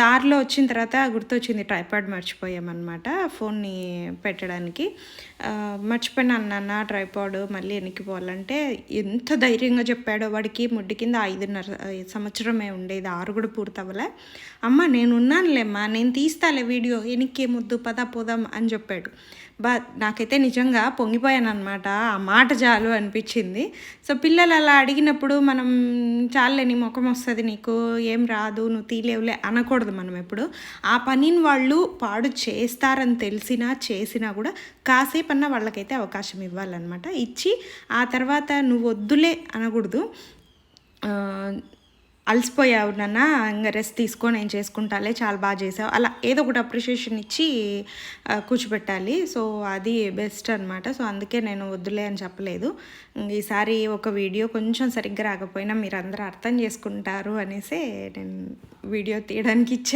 దారిలో వచ్చిన తర్వాత గుర్తొచ్చింది ట్రైపాడ్ మర్చిపోయామన్నమాట ఫోన్ని పెట్టడానికి. మర్చిపోయినాను నాన్న ట్రైపాడ్ మళ్ళీ వెనక్కి పోవాలంటే ఎంత ధైర్యంగా చెప్పాడో వాడికి ముడ్డి కింద 5.5 సంవత్సరమే ఉండేది 6 కూడా పూర్తవ్వలే. అమ్మ నేనున్నానులేమ్మా నేను తీస్తాలే వీడియో ఎనిక్కేమొద్దు పద పోదాం అని చెప్పాడు. నాకైతే నిజంగా పొంగిపోయాననమాట. ఆ మాట చాలు అనిపించింది. సో పిల్లలు అలా అడిగినప్పుడు మనం చాలులే నీ ముఖం వస్తుంది నీకు ఏం రాదు నువ్వు తీలేవులే అనకూడదు మనం ఎప్పుడు. ఆ పనిని వాళ్ళు పాడు చేస్తారని తెలిసినా చేసినా కూడా కాసేపన్నా వాళ్ళకైతే అవకాశం ఇవ్వాలన్నమాట. ఇచ్చి ఆ తర్వాత నువ్వు వద్దులే అనకూడదు. అలసిపోయావు నాన్న ఇంకా రెస్ట్ తీసుకో నేను చేసుకుంటాలే చాలా బాగా చేసావు అలా ఏదో ఒకటి అప్రిషియేషన్ ఇచ్చి కూర్చోబెట్టాలి. సో అది బెస్ట్ అనమాట. సో అందుకే నేను వద్దులే అని చెప్పలేదు. ఈసారి ఒక వీడియో కొంచెం సరిగ్గా రాకపోయినా మీరు అందరూ అర్థం చేసుకుంటారు అనేసి నేను వీడియో తీయడానికి ఇచ్చాను.